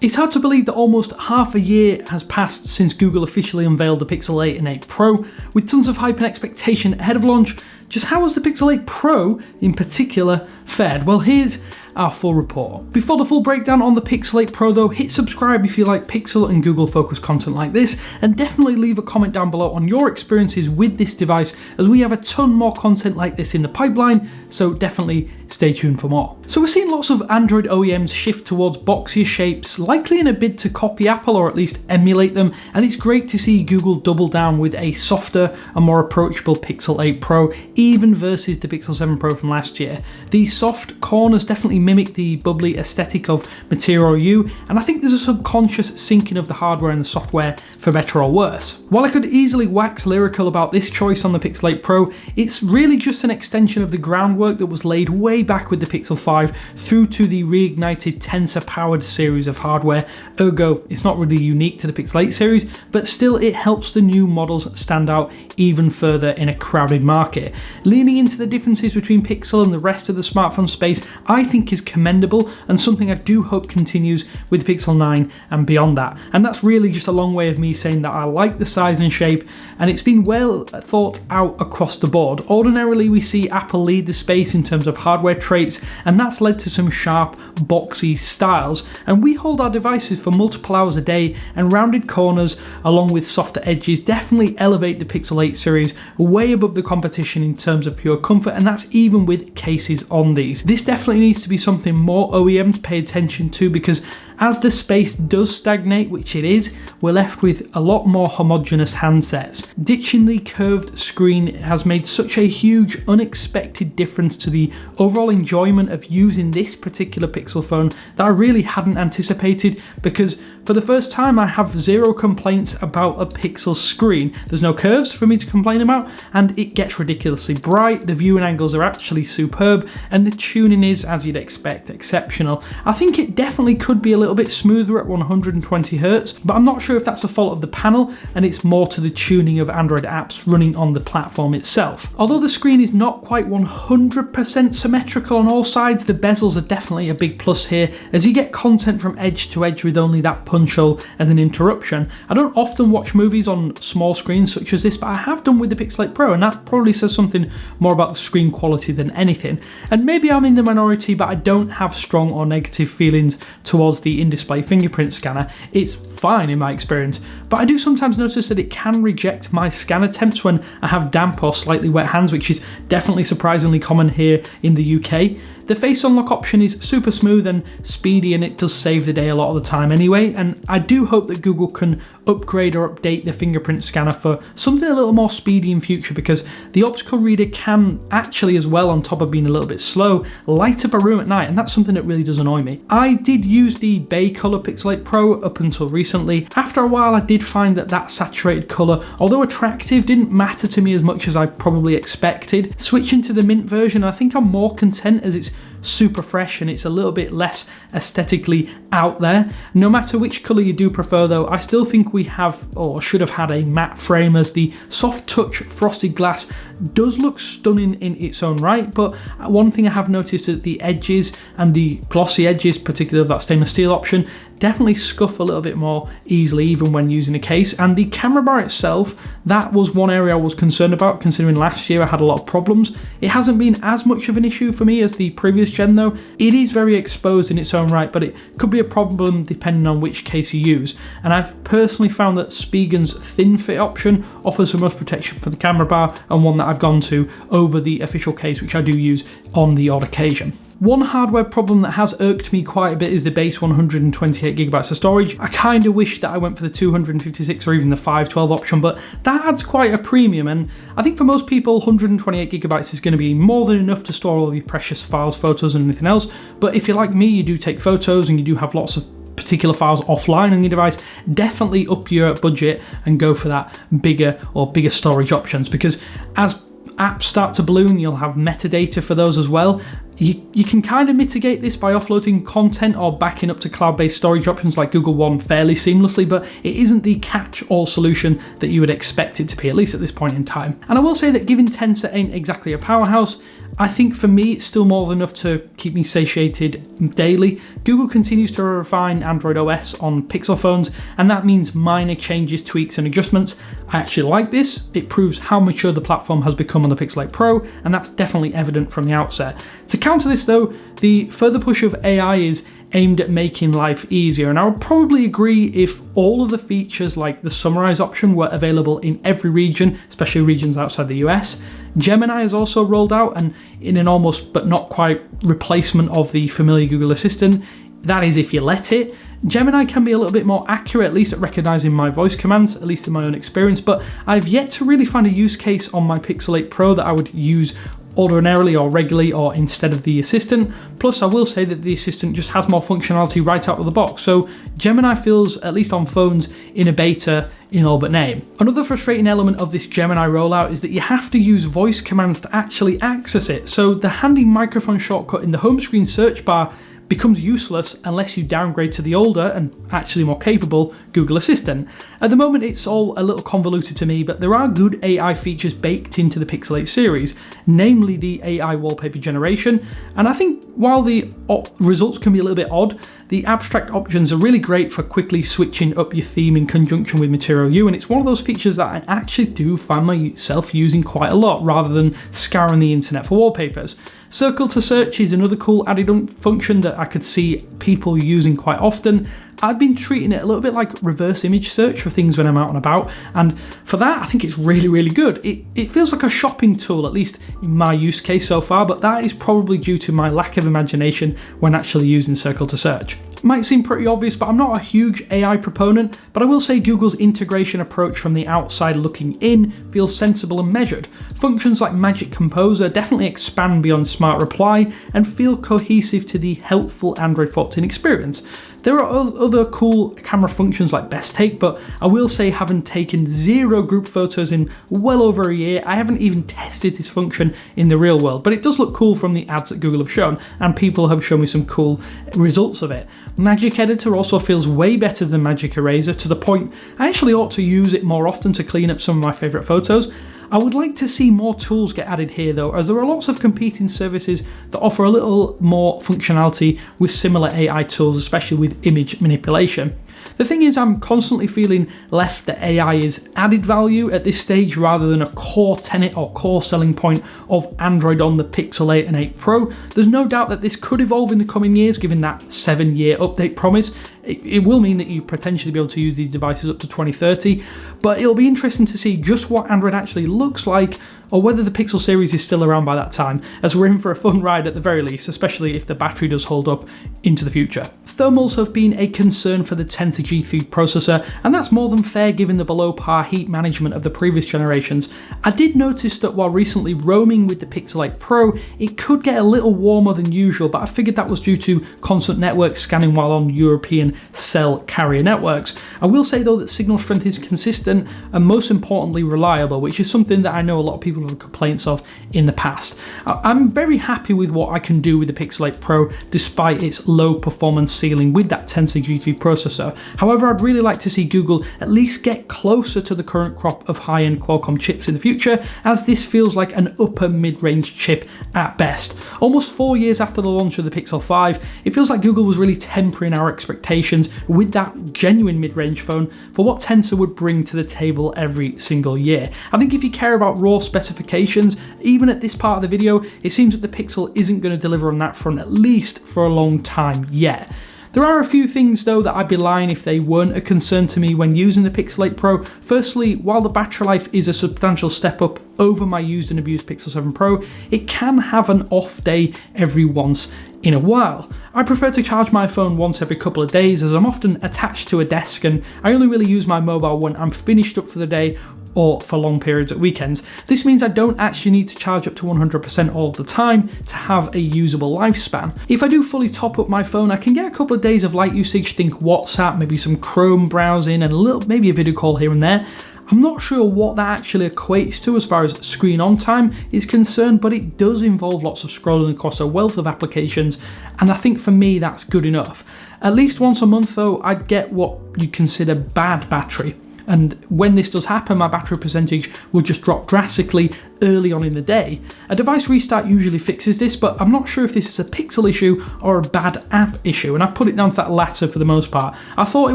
It's hard to believe that almost half a year has passed since Google officially unveiled the Pixel 8 and 8 Pro, with tons of hype and expectation ahead of launch. Just how has the Pixel 8 Pro in particular fared? Well, here's our full report. Before the full breakdown on the Pixel 8 Pro though, hit subscribe if you like Pixel and Google focused content like this, and definitely leave a comment down below on your experiences with this device, as we have a ton more content like this in the pipeline, so definitely stay tuned for more. So we're seeing lots of Android OEMs shift towards boxier shapes, likely in a bid to copy Apple or at least emulate them, and it's great to see Google double down with a softer and more approachable Pixel 8 Pro, even versus the Pixel 7 Pro from last year. The soft corners definitely mimic the bubbly aesthetic of Material U, and I think there's a subconscious syncing of the hardware and the software for better or worse. While I could easily wax lyrical about this choice on the Pixel 8 Pro, it's really just an extension of the groundwork that was laid way back with the Pixel 5 through to the reignited Tensor powered series of hardware. Ergo, it's not really unique to the Pixel 8 series, but still it helps the new models stand out even further in a crowded market. Leaning into the differences between Pixel and the rest of the smartphone space, I think is commendable, and something I do hope continues with the Pixel 9 and beyond that. And that's really just a long way of me saying that I like the size and shape, and it's been well thought out across the board. Ordinarily, we see Apple lead the space in terms of hardware traits, and that's led to some sharp, boxy styles, and we hold our devices for multiple hours a day, and rounded corners along with softer edges definitely elevate the Pixel 8 series way above the competition in terms of pure comfort, and that's even with cases on these. This definitely needs to be something more OEMs pay attention to, because as the space does stagnate, which it is, we're left with a lot more homogeneous handsets. Ditching the curved screen has made such a huge, unexpected difference to the overall enjoyment of using this particular Pixel phone that I really hadn't anticipated, because for the first time I have zero complaints about a Pixel screen. There's no curves for me to complain about, and it gets ridiculously bright, the viewing angles are actually superb, and the tuning is, as you'd expect, exceptional. I think it definitely could be a little bit smoother at 120Hz, but I'm not sure if that's a fault of the panel and it's more to the tuning of Android apps running on the platform itself. Although the screen is not quite 100% symmetrical on all sides, the bezels are definitely a big plus here, as you get content from edge to edge with only that punch hole as an interruption. I don't often watch movies on small screens such as this, but I have done with the Pixel 8 Pro, and that probably says something more about the screen quality than anything. And maybe I'm in the minority, but I don't have strong or negative feelings towards the in-display fingerprint scanner. It's fine in my experience, but I do sometimes notice that it can reject my scan attempts when I have damp or slightly wet hands, which is definitely surprisingly common here in the UK. The face unlock option is super smooth and speedy, and it does save the day a lot of the time anyway, and I do hope that Google can upgrade or update the fingerprint scanner for something a little more speedy in future, because the optical reader can actually, as well, on top of being a little bit slow, light up a room at night, and that's something that really does annoy me. I did use the Bay Color Pixel 8 Pro up until recently. After a while I did find that saturated colour, although attractive, didn't matter to me as much as I probably expected. Switching to the mint version, I think I'm more content, as it's super fresh and it's a little bit less aesthetically out there. No matter which colour you do prefer though, I still think we have, or should have had, a matte frame, as the soft touch frosted glass does look stunning in its own right, but one thing I have noticed is that the edges and the glossy edges, particularly of that stainless steel option, definitely scuff a little bit more easily even when using a case. And the camera bar itself, that was one area I was concerned about, considering last year I had a lot of problems. It hasn't been as much of an issue for me as the previous gen though. It is very exposed in its own right, but it could be a problem depending on which case you use. And I've personally found that Spiegel's thin fit option offers the most protection for the camera bar, and one that I've gone to over the official case, which I do use on the odd occasion. One hardware problem that has irked me quite a bit is the base 128GB of storage. I kind of wish that I went for the 256 or even the 512 option, but that adds quite a premium, and I think for most people 128GB is going to be more than enough to store all of your precious files, photos and anything else. But if you're like me, you do take photos and you do have lots of particular files offline on your device, definitely up your budget and go for that bigger storage options, because as apps start to balloon, you'll have metadata for those as well. You can kind of mitigate this by offloading content or backing up to cloud-based storage options like Google One fairly seamlessly, but it isn't the catch-all solution that you would expect it to be, at least at this point in time. And I will say that given Tensor ain't exactly a powerhouse, I think for me it's still more than enough to keep me satiated daily. Google continues to refine Android OS on Pixel phones, and that means minor changes, tweaks and adjustments. I actually like this. It proves how mature the platform has become on the Pixel 8 Pro, and that's definitely evident from the outset. To counter this though, the further push of AI is aimed at making life easier, and I would probably agree if all of the features like the summarize option were available in every region, especially regions outside the US. Gemini is also rolled out, and in an almost but not quite replacement of the familiar Google Assistant. That is if you let it. Gemini can be a little bit more accurate, at least at recognizing my voice commands, at least in my own experience, but I've yet to really find a use case on my Pixel 8 Pro that I would use ordinarily or regularly or instead of the Assistant. Plus I will say that the Assistant just has more functionality right out of the box, so Gemini feels, at least on phones, in a beta in all but name. Another frustrating element of this Gemini rollout is that you have to use voice commands to actually access it, so the handy microphone shortcut in the home screen search bar becomes useless unless you downgrade to the older and actually more capable Google Assistant. At the moment it's all a little convoluted to me, but there are good AI features baked into the Pixel 8 series, namely the AI wallpaper generation, and I think while the results can be a little bit odd, the abstract options are really great for quickly switching up your theme in conjunction with Material You, and it's one of those features that I actually do find myself using quite a lot rather than scouring the internet for wallpapers. Circle to search is another cool added function that I could see people using quite often. I've been treating it a little bit like reverse image search for things when I'm out and about, and for that I think it's really good. It feels like a shopping tool, at least in my use case so far, but that is probably due to my lack of imagination when actually using Circle to search. It might seem pretty obvious, but I'm not a huge AI proponent, but I will say Google's integration approach from the outside looking in feels sensible and measured. Functions like Magic Composer definitely expand beyond Smart Reply and feel cohesive to the helpful Android 14 experience. There are other cool camera functions like Best Take, but I will say, having taken 0 group photos in well over a year, I haven't even tested this function in the real world, but it does look cool from the ads that Google have shown, and people have shown me some cool results of it. Magic Editor also feels way better than Magic Eraser, to the point I actually ought to use it more often to clean up some of my favourite photos. I would like to see more tools get added here though, as there are lots of competing services that offer a little more functionality with similar AI tools, especially with image manipulation. The thing is, I'm constantly feeling left that AI is added value at this stage rather than a core tenet or core selling point of Android on the Pixel 8 and 8 Pro. There's no doubt that this could evolve in the coming years, given that 7-year update promise. It will mean that you potentially be able to use these devices up to 2030, but it'll be interesting to see just what Android actually looks like, or whether the Pixel series is still around by that time, as we're in for a fun ride at the very least, especially if the battery does hold up into the future. Thermals have been a concern for the Tensor G3 processor, and that's more than fair given the below par heat management of the previous generations. I did notice that while recently roaming with the Pixel 8 Pro, it could get a little warmer than usual, but I figured that was due to constant network scanning while on European cell carrier networks. I will say though that signal strength is consistent and most importantly reliable, which is something that I know a lot of people have complaints of in the past. I'm very happy with what I can do with the Pixel 8 Pro despite its low performance ceiling with that Tensor G3 processor. However, I'd really like to see Google at least get closer to the current crop of high-end Qualcomm chips in the future, as this feels like an upper mid-range chip at best. Almost 4 years after the launch of the Pixel 5, it feels like Google was really tempering our expectations with that genuine mid-range phone for what Tensor would bring to the table every single year. I think if you care about raw specifications, even at this part of the video, it seems that the Pixel isn't going to deliver on that front, at least for a long time yet. There are a few things though that I'd be lying if they weren't a concern to me when using the Pixel 8 Pro. Firstly, while the battery life is a substantial step up over my used and abused Pixel 7 Pro, it can have an off day every once in a while. I prefer to charge my phone once every couple of days, as I'm often attached to a desk and I only really use my mobile when I'm finished up for the day or for long periods at weekends. This means I don't actually need to charge up to 100% all the time to have a usable lifespan. If I do fully top up my phone, I can get a couple of days of light usage, think WhatsApp, maybe some Chrome browsing and maybe a video call here and there. I'm not sure what that actually equates to as far as screen on time is concerned, but it does involve lots of scrolling across a wealth of applications, and I think for me that's good enough. At least once a month though, I'd get what you consider bad battery. And when this does happen, my battery percentage will just drop drastically early on in the day. A device restart usually fixes this, but I'm not sure if this is a pixel issue or a bad app issue, and I've put it down to that latter for the most part. I thought it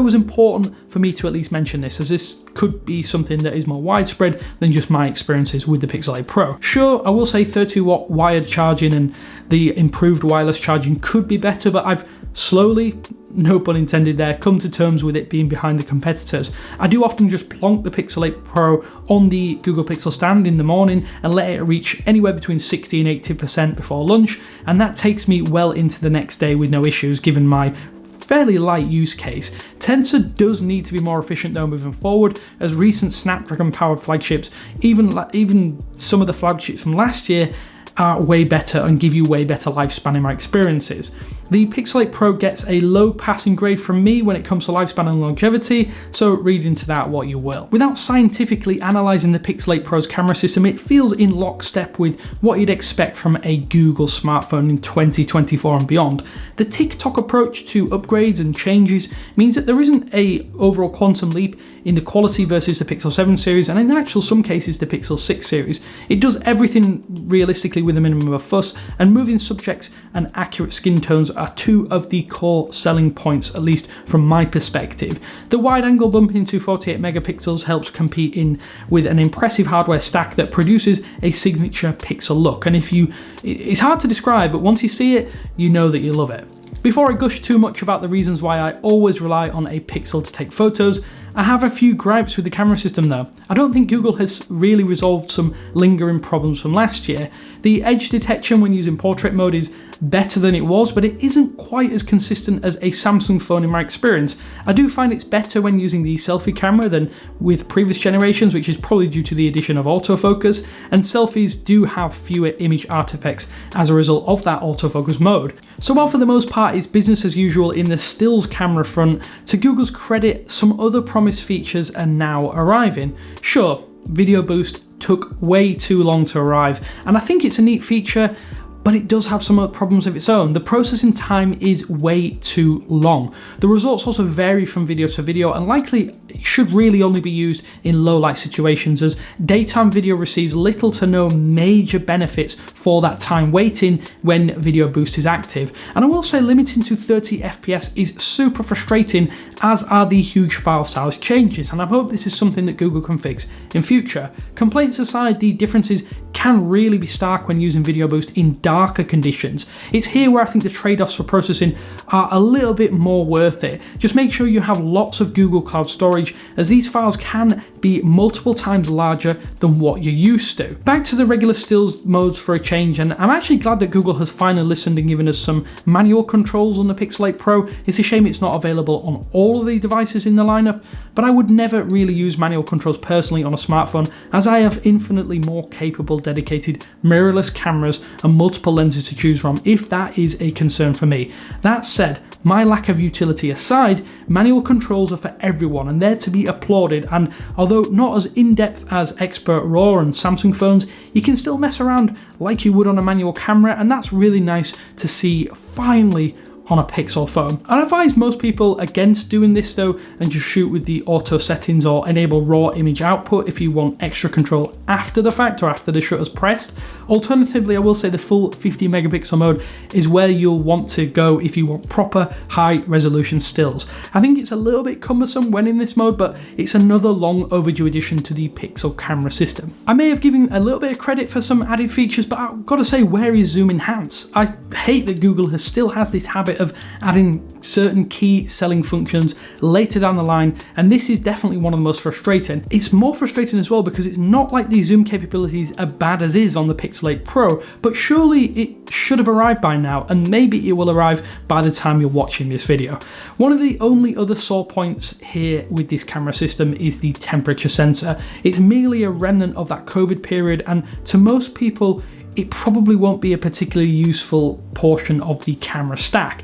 was important for me to at least mention this, as this could be something that is more widespread than just my experiences with the Pixel 8 Pro. Sure, I will say 32-watt wired charging and the improved wireless charging could be better, but I've slowly, no pun intended there, come to terms with it being behind the competitors. I do often just plonk the Pixel 8 Pro on the Google Pixel stand in the morning and let it reach anywhere between 60 and 80% before lunch, and that takes me well into the next day with no issues given my fairly light use case. Tensor does need to be more efficient though moving forward, as recent Snapdragon powered flagships, even some of the flagships from last year, are way better and give you way better lifespan in my experiences. The Pixel 8 Pro gets a low passing grade from me when it comes to lifespan and longevity, so read into that what you will. Without scientifically analysing the Pixel 8 Pro's camera system, it feels in lockstep with what you'd expect from a Google smartphone in 2024 and beyond. The TikTok approach to upgrades and changes means that there isn't a overall quantum leap in the quality versus the Pixel 7 series, and in actual some cases the Pixel 6 series. It does everything realistically with a minimum of fuss, and moving subjects and accurate skin tones are two of the core selling points, at least from my perspective. The wide angle bump into 48 megapixels helps compete in with an impressive hardware stack that produces a signature Pixel look, and it's hard to describe, but once you see it, you know that you love it. Before I gush too much about the reasons why I always rely on a Pixel to take photos, I have a few gripes with the camera system though. I don't think Google has really resolved some lingering problems from last year. The edge detection when using portrait mode is better than it was, but it isn't quite as consistent as a Samsung phone in my experience. I do find it's better when using the selfie camera than with previous generations, which is probably due to the addition of autofocus, and selfies do have fewer image artifacts as a result of that autofocus mode. So while for the most part it's business as usual in the stills camera front, to Google's credit, some other promised features are now arriving. Sure, Video Boost took way too long to arrive, and I think it's a neat feature, but it does have some problems of its own. The processing time is way too long. The results also vary from video to video and likely should really only be used in low light situations, as daytime video receives little to no major benefits for that time waiting when Video Boost is active. And I will say limiting to 30 FPS is super frustrating, as are the huge file size changes, and I hope this is something that Google can fix in future. Complaints aside, the differences can really be stark when using Video Boost in darker conditions. It's here where I think the trade-offs for processing are a little bit more worth it. Just make sure you have lots of Google Cloud storage, as these files can be multiple times larger than what you're used to. Back to the regular stills modes for a change, and I'm actually glad that Google has finally listened and given us some manual controls on the Pixel 8 Pro. It's a shame it's not available on all of the devices in the lineup, but I would never really use manual controls personally on a smartphone, as I have infinitely more capable dedicated mirrorless cameras and multiple lenses to choose from if that is a concern for me. That said, my lack of utility aside, manual controls are for everyone and they're to be applauded, and although not as in-depth as Expert RAW and Samsung phones, you can still mess around like you would on a manual camera, and that's really nice to see finally on a Pixel phone. I advise most people against doing this though, and just shoot with the auto settings or enable raw image output if you want extra control after the fact or after the shutter's pressed. Alternatively, I will say the full 50 megapixel mode is where you'll want to go if you want proper high resolution stills. I think it's a little bit cumbersome when in this mode, but it's another long overdue addition to the Pixel camera system. I may have given a little bit of credit for some added features, but I've got to say, where is Zoom Enhance? I hate that Google still has this habit of adding certain key selling functions later down the line, and this is definitely one of the most frustrating. It's more frustrating as well because it's not like the zoom capabilities are bad as is on the Pixel 8 Pro, but surely it should have arrived by now, and maybe it will arrive by the time you're watching this video. One of the only other sore points here with this camera system is the temperature sensor. It's merely a remnant of that COVID period, and to most people it probably won't be a particularly useful portion of the camera stack.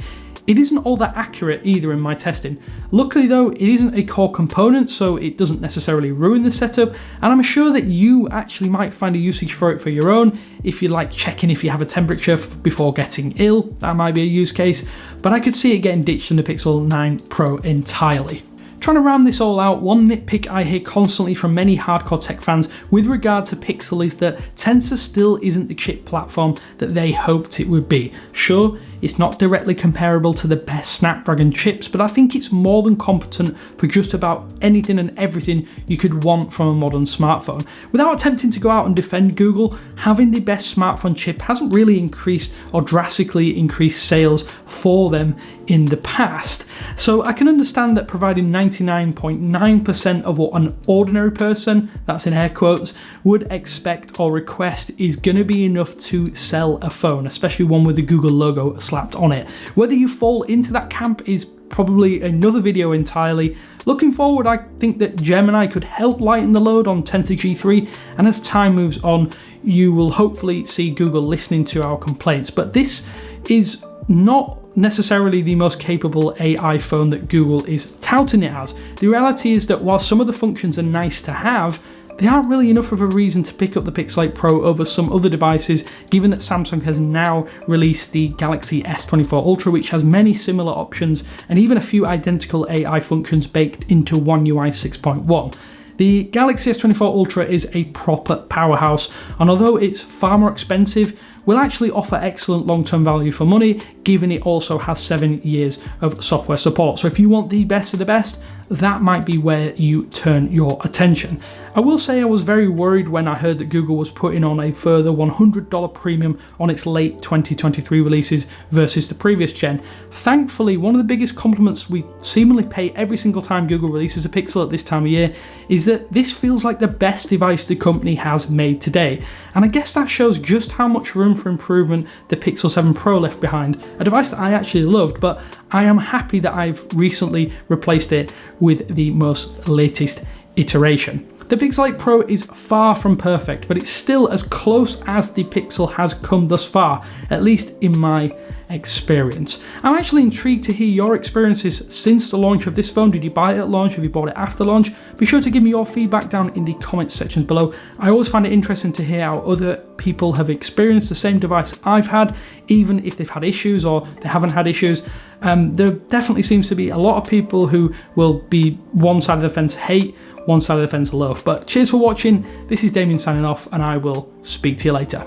it isn't all that accurate either in my testing. Luckily though, it isn't a core component, so it doesn't necessarily ruin the setup, and I'm sure that you actually might find a usage for it for your own. If you like checking if you have a temperature before getting ill, that might be a use case, but I could see it getting ditched in the Pixel 9 Pro entirely. Trying to round this all out, one nitpick I hear constantly from many hardcore tech fans with regard to Pixel is that Tensor still isn't the chip platform that they hoped it would be. Sure, it's not directly comparable to the best Snapdragon chips, but I think it's more than competent for just about anything and everything you could want from a modern smartphone. Without attempting to go out and defend Google, having the best smartphone chip hasn't really increased or drastically increased sales for them in the past. So I can understand that providing 99.9% of what an ordinary person, that's in air quotes, would expect or request is going to be enough to sell a phone, especially one with the Google logo slapped on it. Whether you fall into that camp is probably another video entirely. Looking forward, I think that Gemini could help lighten the load on Tensor G3, and as time moves on, you will hopefully see Google listening to our complaints. But this is not necessarily the most capable AI phone that Google is touting it as. The reality is that while some of the functions are nice to have, they aren't really enough of a reason to pick up the Pixel 8 Pro over some other devices, given that Samsung has now released the Galaxy S24 Ultra, which has many similar options and even a few identical AI functions baked into One UI 6.1. The Galaxy S24 Ultra is a proper powerhouse, and although it's far more expensive, will actually offer excellent long-term value for money, given it also has 7 years of software support. So if you want the best of the best, that might be where you turn your attention. I will say I was very worried when I heard that Google was putting on a further $100 premium on its late 2023 releases versus the previous gen. Thankfully, one of the biggest compliments we seemingly pay every single time Google releases a Pixel at this time of year is that this feels like the best device the company has made today. And I guess that shows just how much room for improvement the Pixel 7 Pro left behind, a device that I actually loved, but I am happy that I've recently replaced it with the most latest iteration. The Pixel 8 Pro is far from perfect, but it's still as close as the Pixel has come thus far, at least in my experience. I'm actually intrigued to hear your experiences since the launch of this phone. Did you buy it at launch? Have you bought it after launch? Be sure to give me your feedback down in the comments sections below. I always find it interesting to hear how other people have experienced the same device I've had, even if they've had issues or they haven't had issues. There definitely seems to be a lot of people who will be one side of the fence hate, one side of the fence love. But cheers for watching. This is Damien signing off, and I will speak to you later.